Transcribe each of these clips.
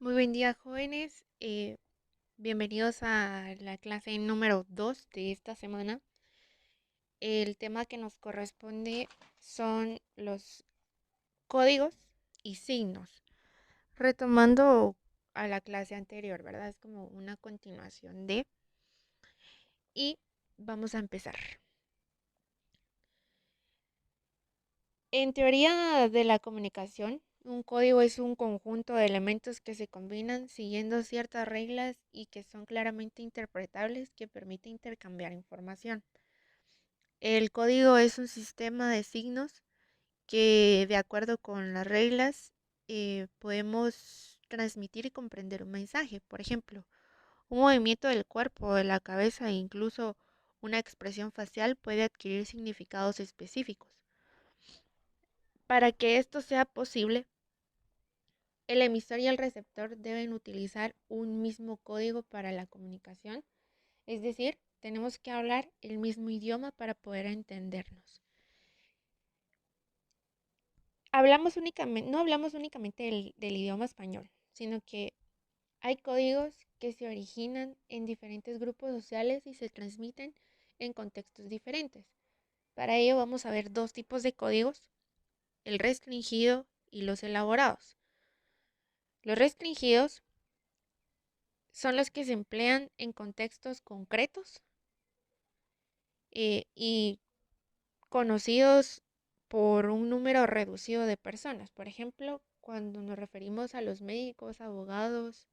Muy buen día, jóvenes. Bienvenidos a la clase número 2 de esta semana. El tema que nos corresponde son los códigos y signos. Retomando a la clase anterior, ¿verdad? Es como una continuación de... Y vamos a empezar. En teoría de la comunicación, un código es un conjunto de elementos que se combinan siguiendo ciertas reglas y que son claramente interpretables que permite intercambiar información. El código es un sistema de signos que, de acuerdo con las reglas, podemos transmitir y comprender un mensaje. Por ejemplo, un movimiento del cuerpo, de la cabeza e incluso una expresión facial puede adquirir significados específicos. Para que esto sea posible, el emisor y el receptor deben utilizar un mismo código para la comunicación, es decir, tenemos que hablar el mismo idioma para poder entendernos. No hablamos únicamente del idioma español, sino que hay códigos que se originan en diferentes grupos sociales y se transmiten en contextos diferentes. Para ello vamos a ver dos tipos de códigos, el restringido y los elaborados. Los restringidos son los que se emplean en contextos concretos y conocidos por un número reducido de personas. Por ejemplo, cuando nos referimos a los médicos, abogados,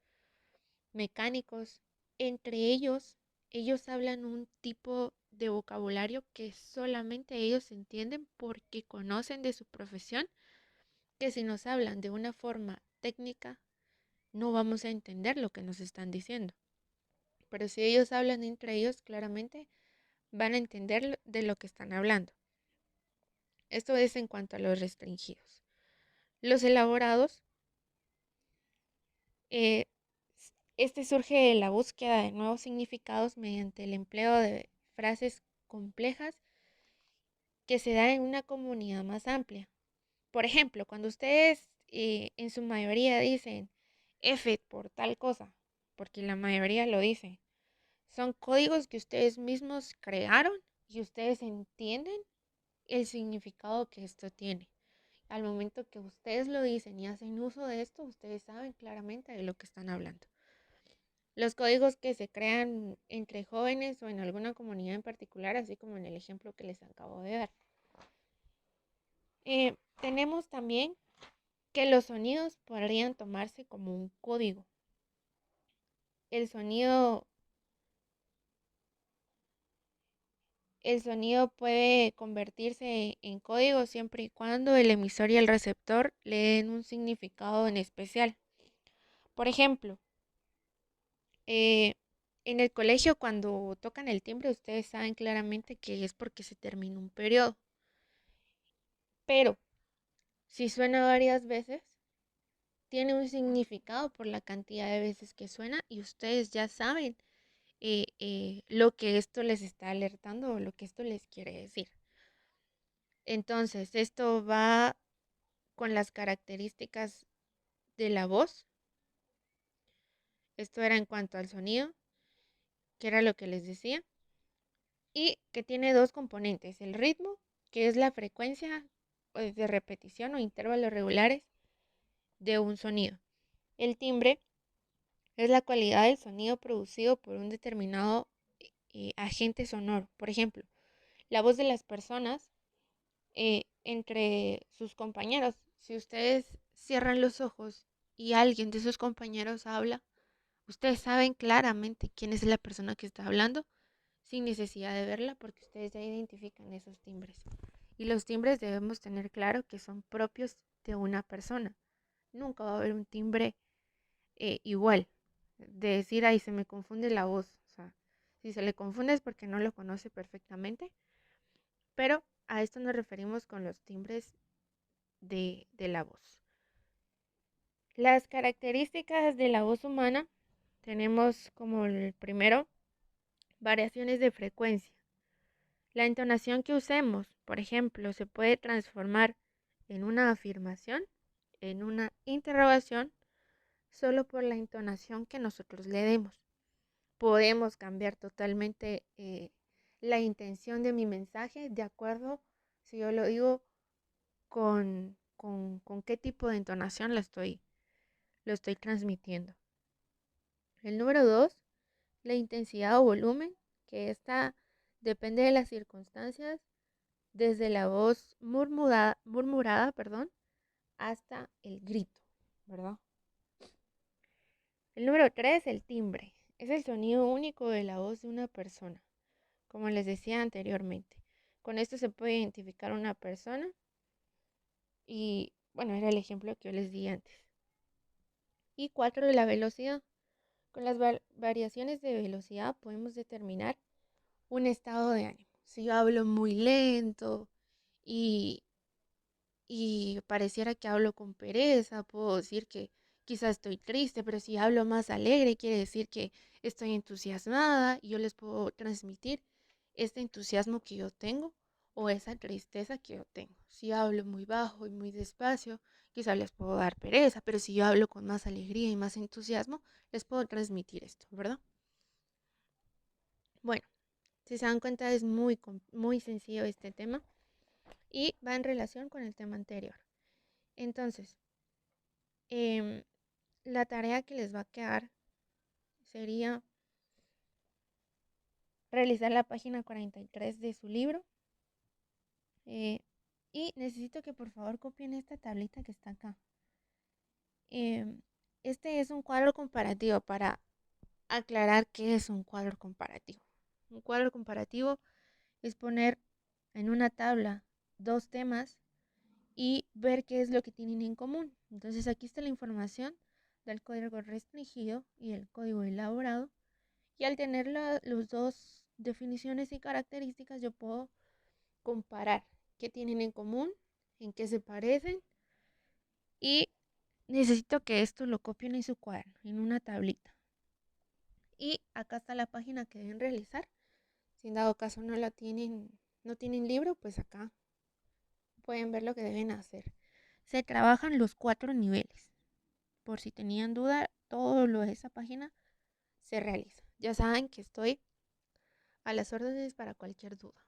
mecánicos, entre ellos hablan un tipo de vocabulario que solamente ellos entienden porque conocen de su profesión, que si nos hablan de una forma técnica, no vamos a entender lo que nos están diciendo. Pero si ellos hablan entre ellos, claramente van a entender de lo que están hablando. Esto es en cuanto a los restringidos. Los elaborados, eh, este surge de la búsqueda de nuevos significados mediante el empleo de frases complejas que se da en una comunidad más amplia. Por ejemplo, cuando ustedes en su mayoría dicen F por tal cosa, porque la mayoría lo dice, son códigos que ustedes mismos crearon y ustedes entienden el significado que esto tiene. Al momento que ustedes lo dicen y hacen uso de esto, ustedes saben claramente de lo que están hablando. Los códigos que se crean entre jóvenes o en alguna comunidad en particular, así como en el ejemplo que les acabo de dar. Tenemos también que los sonidos podrían tomarse como un código. El sonido, el sonido puede convertirse en código siempre y cuando el emisor y el receptor le den un significado en especial. Por ejemplo, eh, en el colegio cuando tocan el timbre ustedes saben claramente que es porque se termina un periodo. Pero si suena varias veces, tiene un significado por la cantidad de veces que suena y ustedes ya saben lo que esto les está alertando o lo que esto les quiere decir. Entonces, esto va con las características de la voz. Esto era en cuanto al sonido, que era lo que les decía, y que tiene dos componentes, el ritmo, que es la frecuencia de repetición o intervalos regulares de un sonido. El timbre es la cualidad del sonido producido por un determinado agente sonoro. Por ejemplo, la voz de las personas entre sus compañeros. Si ustedes cierran los ojos y alguien de sus compañeros habla, ustedes saben claramente quién es la persona que está hablando sin necesidad de verla porque ustedes ya identifican esos timbres. Y los timbres debemos tener claro que son propios de una persona. Nunca va a haber un timbre igual. De decir, ay, se me confunde la voz. O sea, si se le confunde es porque no lo conoce perfectamente. Pero a esto nos referimos con los timbres de la voz. Las características de la voz humana tenemos como el primero variaciones de frecuencia. La entonación que usemos, por ejemplo, se puede transformar en una afirmación, en una interrogación, solo por la entonación que nosotros le demos. Podemos cambiar totalmente la intención de mi mensaje de acuerdo si yo lo digo con qué tipo de entonación lo estoy transmitiendo. El número 2, la intensidad o volumen, que esta depende de las circunstancias, desde la voz murmurada, perdón, hasta el grito, ¿verdad? El número 3, el timbre. Es el sonido único de la voz de una persona, como les decía anteriormente. Con esto se puede identificar una persona y, bueno, era el ejemplo que yo les di antes. Y 4, la velocidad. Con las variaciones de velocidad podemos determinar un estado de ánimo. Si yo hablo muy lento y, y pareciera que hablo con pereza, puedo decir que quizás estoy triste, pero si hablo más alegre, quiere decir que estoy entusiasmada y yo les puedo transmitir este entusiasmo que yo tengo o esa tristeza que yo tengo. Si hablo muy bajo y muy despacio, quizás les puedo dar pereza, pero si yo hablo con más alegría y más entusiasmo, les puedo transmitir esto, ¿verdad? Bueno, si se dan cuenta es muy sencillo este tema y va en relación con el tema anterior. Entonces, em, la tarea que les va a quedar sería realizar la página 43 de su libro. eh, y necesito que por favor copien esta tablita que está acá. Este es un cuadro comparativo para aclarar qué es un cuadro comparativo. Un cuadro comparativo es poner en una tabla dos temas y ver qué es lo que tienen en común. Entonces aquí está la información del código restringido y el código elaborado. Y al tener las dos definiciones y características, yo puedo comparar qué tienen en común, en qué se parecen. Y necesito que esto lo copien en su cuaderno, en una tablita. Y acá está la página que deben realizar. Si en dado caso no tienen libro, pues acá pueden ver lo que deben hacer. Se trabajan los 4 niveles. Por si tenían duda, todo lo de esa página se realiza. Ya saben que estoy a las órdenes para cualquier duda.